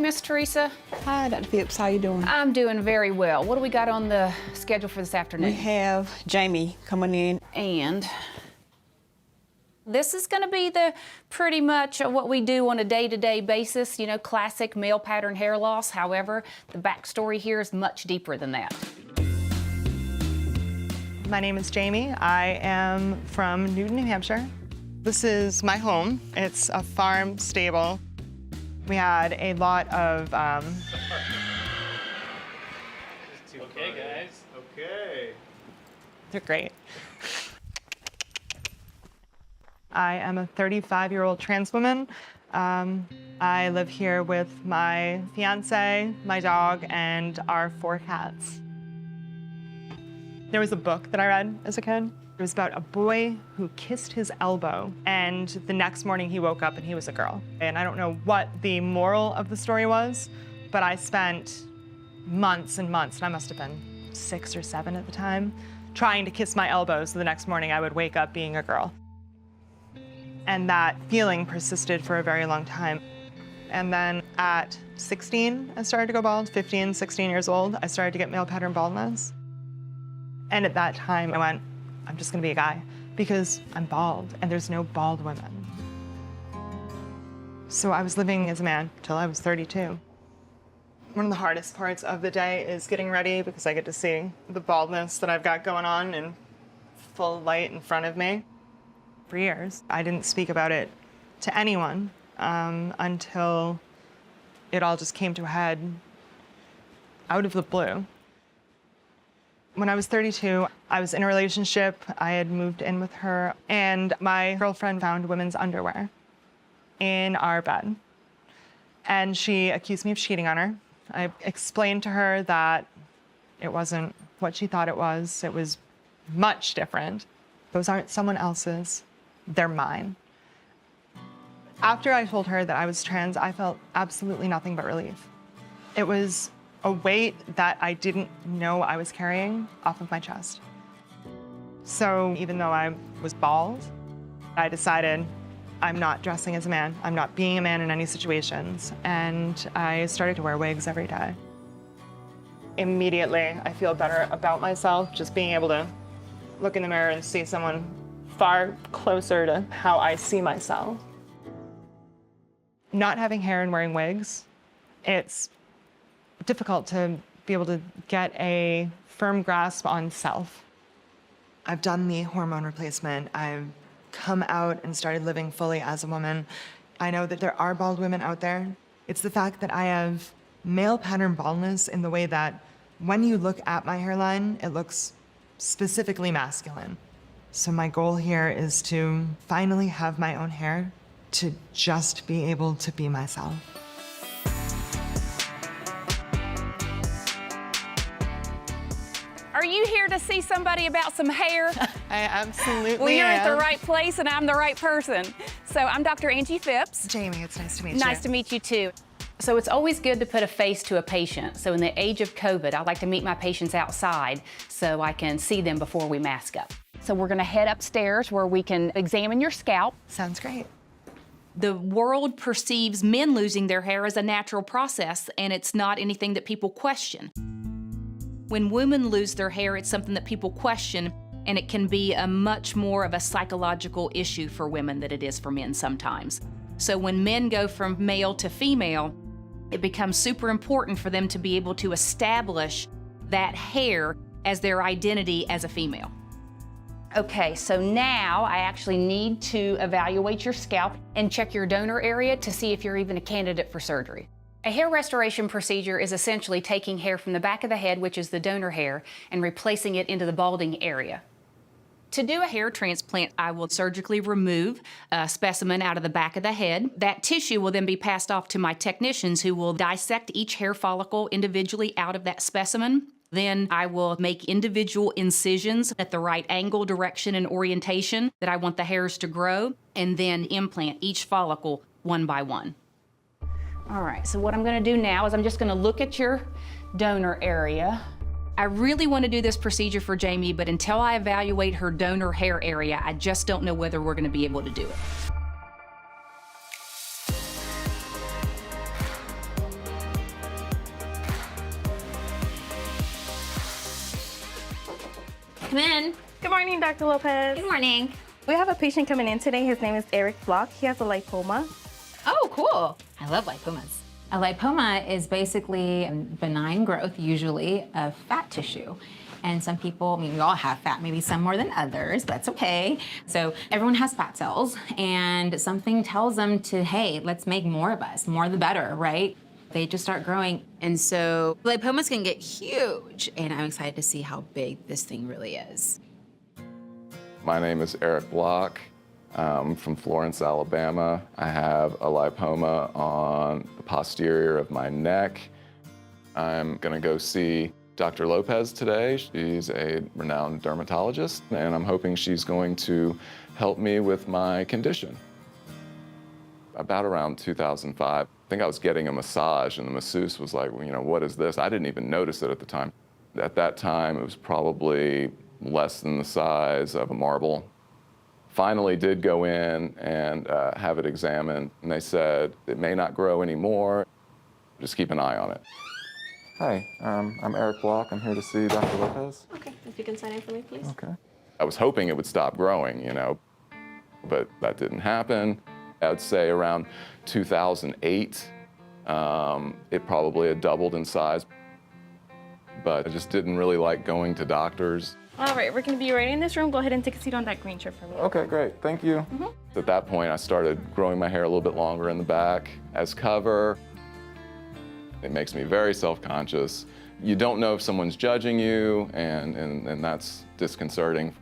Miss Teresa. Hi, Dr. Phipps. How you doing? I'm doing very well. What do we got on the schedule for this afternoon? We have Jamie coming in. And this is going to be pretty much what we do on a day-to-day basis, you know, classic male pattern hair loss. However, the backstory here is much deeper than that. My name is Jamie. I am from Newton, New Hampshire. This is my home. It's a farm stable. We had a lot of... Okay, guys. Okay. They're great. I am a 35-year-old trans woman. I live here with my fiance, my dog, and our 4 cats. There was a book that I read as a kid. It was about a boy who kissed his elbow, and the next morning he woke up and he was a girl. And I don't know what the moral of the story was, but I spent months and months, and I must have been 6 or 7 at the time, trying to kiss my elbow so the next morning I would wake up being a girl. And that feeling persisted for a very long time. And then at 16, I started to go bald. 15, 16 years old, I started to get male pattern baldness. And at that time, I went, I'm just gonna be a guy because I'm bald and there's no bald women. So I was living as a man till I was 32. One of the hardest parts of the day is getting ready because I get to see the baldness that I've got going on in full light in front of me. For years, I didn't speak about it to anyone until it all just came to a head out of the blue. When I was 32, I was in a relationship. I had moved in with her, and my girlfriend found women's underwear in our bed. And she accused me of cheating on her. I explained to her that it wasn't what she thought it was. It was much different. Those aren't someone else's. They're mine. After I told her that I was trans, I felt absolutely nothing but relief. It was a weight that I didn't know I was carrying off of my chest. So even though I was bald, I decided I'm not dressing as a man. I'm not being a man in any situations. And I started to wear wigs every day. Immediately, I feel better about myself, just being able to look in the mirror and see someone far closer to how I see myself. Not having hair and wearing wigs, it's difficult to be able to get a firm grasp on self. I've done the hormone replacement. I've come out and started living fully as a woman. I know that there are bald women out there. It's the fact that I have male pattern baldness in the way that when you look at my hairline, it looks specifically masculine. So my goal here is to finally have my own hair, to just be able to be myself. Are you here to see somebody about some hair? I absolutely Well, you're am. at the right place and I'm the right person. So I'm Dr. Angie Phipps. Jamie, it's nice to meet you. Nice to meet you too. So it's always good to put a face to a patient. So in the age of COVID, I like to meet my patients outside so I can see them before we mask up. So we're gonna head upstairs where we can examine your scalp. Sounds great. The world perceives men losing their hair as a natural process, and it's not anything that people question. When women lose their hair, it's something that people question, and it can be a much more of a psychological issue for women than it is for men sometimes. So when men go from male to female, it becomes super important for them to be able to establish that hair as their identity as a female. Okay, so now I actually need to evaluate your scalp and check your donor area to see if you're even a candidate for surgery. A hair restoration procedure is essentially taking hair from the back of the head, which is the donor hair, and replacing it into the balding area. To do a hair transplant, I will surgically remove a specimen out of the back of the head. That tissue will then be passed off to my technicians who will dissect each hair follicle individually out of that specimen. Then I will make individual incisions at the right angle, direction, and orientation that I want the hairs to grow, and then implant each follicle one by one. All right, so what I'm gonna do now is I'm just gonna look at your donor area. I really want to do this procedure for Jamie, but until I evaluate her donor hair area, I just don't know whether we're gonna be able to do it. Come in. Good morning, Dr. Lopez. Good morning. We have a patient coming in today. His name is Eric Block. He has a lipoma. Oh, cool. I love lipomas. A lipoma is basically a benign growth, usually, of fat tissue. And some people, I mean, we all have fat, maybe some more than others, but that's okay. So everyone has fat cells, and something tells them to, hey, let's make more of us, more the better, right? They just start growing. And so lipomas can get huge, and I'm excited to see how big this thing really is. My name is Eric Block. I'm from Florence, Alabama. I have a lipoma on the posterior of my neck. I'm gonna go see Dr. Lopez today. She's a renowned dermatologist, and I'm hoping she's going to help me with my condition. About around 2005, I think I was getting a massage, and the masseuse was like, well, you know, what is this? I didn't even notice it at the time. At that time, it was probably less than the size of a marble. Finally did go in and have it examined, and they said it may not grow anymore. Just keep an eye on it. Hi, I'm Eric Block. I'm here to see Dr. Lopez. Okay, if you can sign in for me, please. Okay. I was hoping it would stop growing, you know, but that didn't happen. I'd say around 2008, it probably had doubled in size, but I just didn't really like going to doctors. All right, we're going to be right in this room. Go ahead and take a seat on that green chair for me. Okay, great, thank you. At that point, I started growing my hair a little bit longer in the back as cover. It makes me very self-conscious. You don't know if someone's judging you, and that's disconcerting.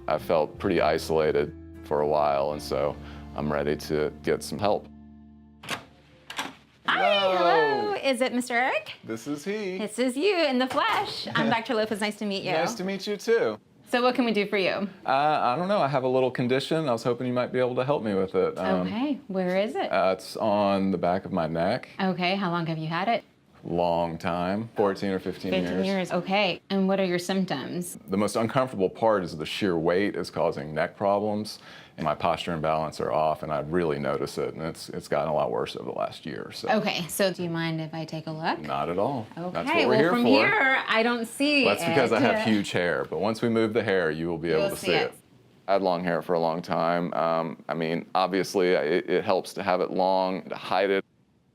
I felt pretty isolated for a while, and so I'm ready to get some help. Hi, hello. Is it Mr. Eric? This is he. This is you in the flesh. I'm Dr. Lopez. Nice to meet you. Nice to meet you, too. So what can we do for you? I don't know. I have a little condition. I was hoping you might be able to help me with it. Okay, where is it? It's on the back of my neck. Okay, how long have you had it? Long time, 14 or 15 years. 15 years, okay. And what are your symptoms? The most uncomfortable part is the sheer weight is causing neck problems, and my posture and balance are off, and I really notice it, and it's gotten a lot worse over the last year. So. Okay, so do you mind if I take a look? Not at all. Okay, That's what we're well, here from for. here, I don't see That's because it. I have huge hair, but once we move the hair, you will be able to see it. I had long hair for a long time. I mean, obviously, it helps to have it long, to hide it,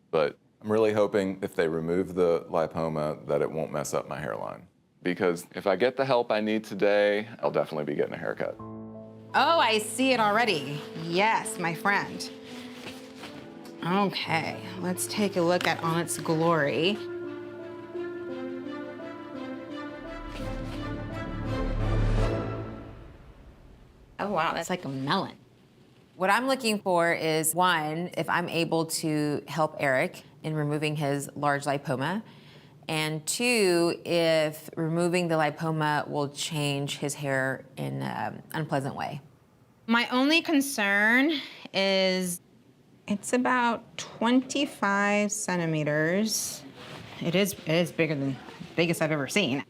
but I'm really hoping if they remove the lipoma that it won't mess up my hairline. Because if I get the help I need today, I'll definitely be getting a haircut. Oh, I see it already. Yes, my friend. Okay, let's take a look at all its glory. Oh, wow, that's like a melon. What I'm looking for is, one, if I'm able to help Eric in removing his large lipoma, and two, if removing the lipoma will change his hair in an unpleasant way. My only concern is it's about 25 centimeters. It is bigger than the biggest I've ever seen.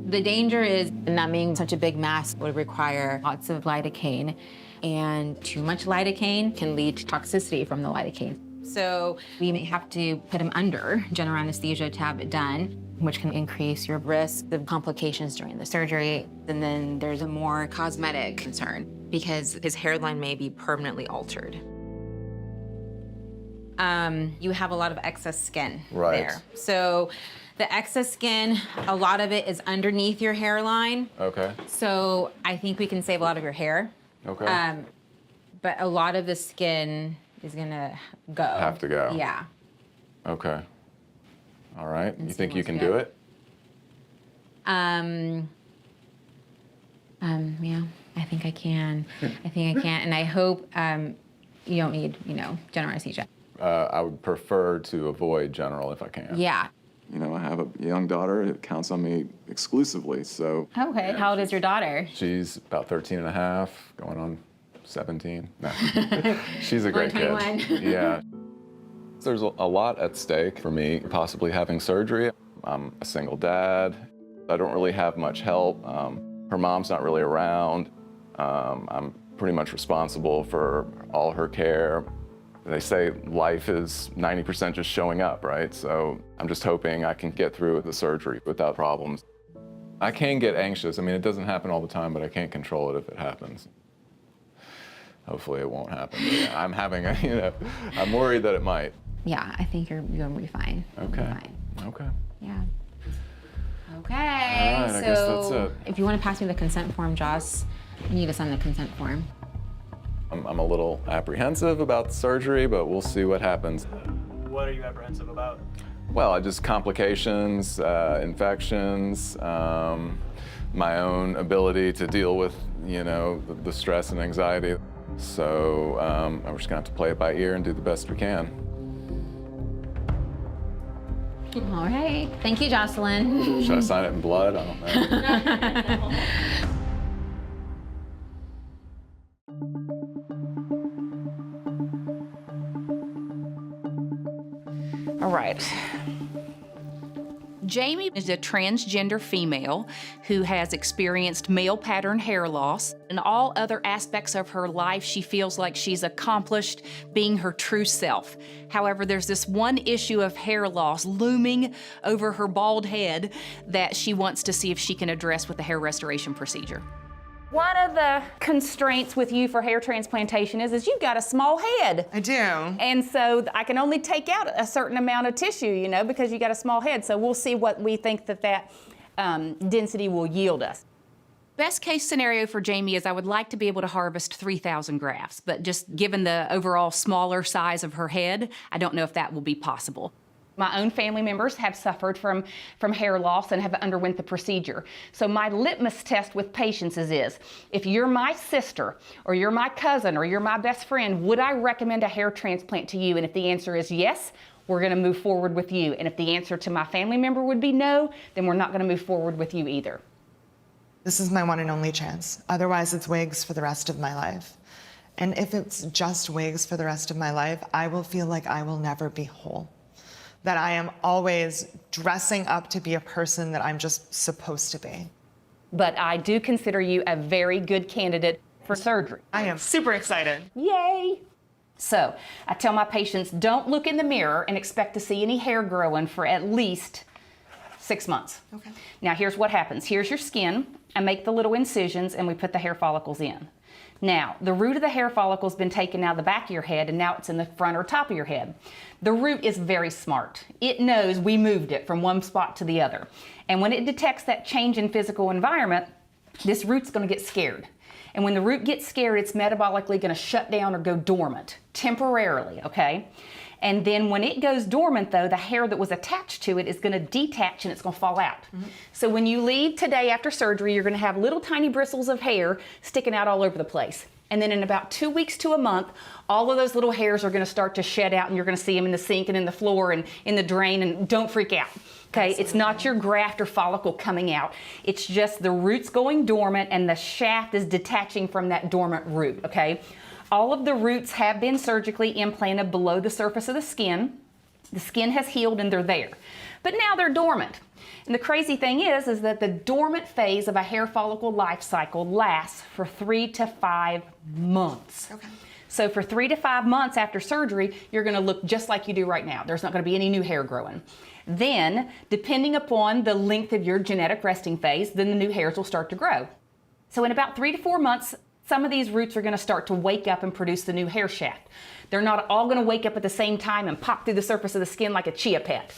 The danger is not being such a big mass would require lots of lidocaine, and too much lidocaine can lead to toxicity from the lidocaine. So we may have to put him under general anesthesia to have it done, which can increase your risk of complications during the surgery. And then there's a more cosmetic concern because his hairline may be permanently altered. You have a lot of excess skin there. So the excess skin, a lot of it is underneath your hairline. Okay. So I think we can save a lot of your hair. Okay. But a lot of the skin is gonna go. Have to go. Yeah. Okay. All right. And You so think you once can we do go- it? Yeah, I think I can. I think I can, and I hope you don't need, general anesthesia. I would prefer to avoid general if I can. Yeah. You know, I have a young daughter. It counts on me exclusively, so. Okay. How old is your daughter? She's about 13 and a half, going on 17. No. She's a great kid. 21. Yeah. There's a lot at stake for me, possibly having surgery. I'm a single dad. I don't really have much help. Her mom's not really around. I'm pretty much responsible for all her care. They say life is 90% just showing up, right? So I'm just hoping I can get through the surgery without problems. I can get anxious. I mean, it doesn't happen all the time, but I can't control it if it happens. Hopefully it won't happen. But yeah, I'm having a, I'm worried that it might. Yeah, I think you're gonna be fine. Okay. You're fine. Okay. Yeah. Okay. All right, I guess that's it. If you want to pass me the consent form, Joss, you need to sign the consent form. I'm a little apprehensive about the surgery, but we'll see what happens. What are you apprehensive about? Well, just complications, infections, my own ability to deal with, the stress and anxiety. So we're just gonna have to play it by ear and do the best we can. All right. Thank you, Jocelyn. Should I sign it in blood? I don't know. All right. Jamie is a transgender female who has experienced male pattern hair loss. In all other aspects of her life, she feels like she's accomplished being her true self. However, there's this one issue of hair loss looming over her bald head that she wants to see if she can address with the hair restoration procedure. One of the constraints with you for hair transplantation is you've got a small head. I do. And so I can only take out a certain amount of tissue, because you got a small head. So we'll see what we think that density will yield us. Best case scenario for Jamie is I would like to be able to harvest 3,000 grafts, but just given the overall smaller size of her head, I don't know if that will be possible. My own family members have suffered from hair loss and have underwent the procedure. So my litmus test with patients is if you're my sister or you're my cousin or you're my best friend, would I recommend a hair transplant to you? And if the answer is yes, we're gonna move forward with you. And if the answer to my family member would be no, then we're not gonna move forward with you either. This is my one and only chance. Otherwise, it's wigs for the rest of my life. And if it's just wigs for the rest of my life, I will feel like I will never be whole. That I am always dressing up to be a person that I'm just supposed to be. But I do consider you a very good candidate for surgery. I am super excited. Yay! So I tell my patients, don't look in the mirror and expect to see any hair growing for at least 6 months. Okay. Now here's what happens. Here's your skin. I make the little incisions and we put the hair follicles in. Now, the root of the hair follicle has been taken out of the back of your head and now it's in the front or top of your head. The root is very smart. It knows we moved it from one spot to the other. And when it detects that change in physical environment, this root's gonna get scared. And when the root gets scared, it's metabolically gonna shut down or go dormant temporarily, okay? And then when it goes dormant though, the hair that was attached to it is gonna detach and it's gonna fall out. Mm-hmm. So when you leave today after surgery, you're gonna have little tiny bristles of hair sticking out all over the place. And then in about 2 weeks to a month, all of those little hairs are gonna start to shed out and you're gonna see them in the sink and in the floor and in the drain, and don't freak out. Okay, absolutely. It's not your graft or follicle coming out. It's just the root's going dormant and the shaft is detaching from that dormant root, okay? All of the roots have been surgically implanted below the surface of the skin. The skin has healed and they're there. But now they're dormant. And the crazy thing is that the dormant phase of a hair follicle life cycle lasts for 3 to 5 months. Okay. So for 3 to 5 months after surgery, you're gonna look just like you do right now. There's not gonna be any new hair growing. Then, depending upon the length of your genetic resting phase, then the new hairs will start to grow. So in about 3 to 4 months, some of these roots are gonna start to wake up and produce the new hair shaft. They're not all gonna wake up at the same time and pop through the surface of the skin like a chia pet,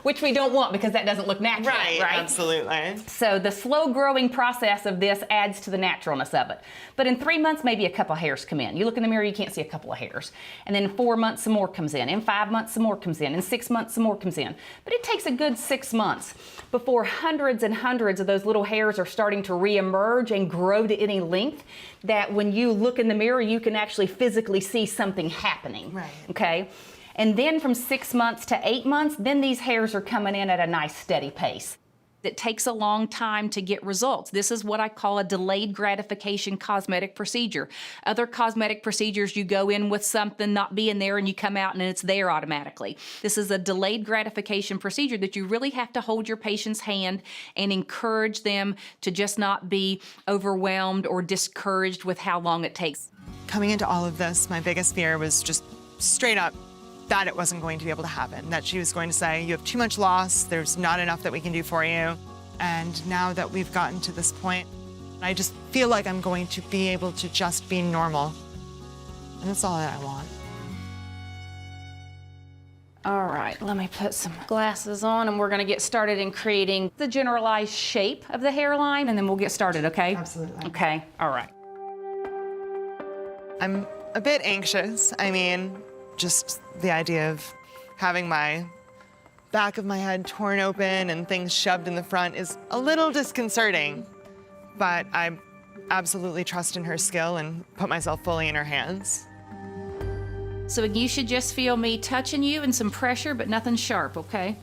which we don't want because that doesn't look natural, right? Absolutely. So the slow growing process of this adds to the naturalness of it. But in 3 months, maybe a couple of hairs come in. You look in the mirror, you can't see a couple of hairs. And then in 4 months, some more comes in. In 5 months, some more comes in. In 6 months, some more comes in. But it takes a good 6 months before hundreds and hundreds of those little hairs are starting to reemerge and grow to any length that when you look in the mirror, you can actually physically see something happening. Right. Okay? And then from 6 months to 8 months, then these hairs are coming in at a nice steady pace. It takes a long time to get results. This is what I call a delayed gratification cosmetic procedure. Other cosmetic procedures, you go in with something not being there and you come out and it's there automatically. This is a delayed gratification procedure that you really have to hold your patient's hand and encourage them to just not be overwhelmed or discouraged with how long it takes. Coming into all of this, my biggest fear was just straight up that it wasn't going to be able to happen, that she was going to say, you have too much loss, there's not enough that we can do for you. And now that we've gotten to this point, I just feel like I'm going to be able to just be normal. And that's all that I want. All right, let me put some glasses on and we're gonna get started in creating the generalized shape of the hairline and then we'll get started, okay? Absolutely. Okay, all right. I'm a bit anxious. I mean, just the idea of having my back of my head torn open and things shoved in the front is a little disconcerting, but I absolutely trust in her skill and put myself fully in her hands. So you should just feel me touching you and some pressure, but nothing sharp, okay?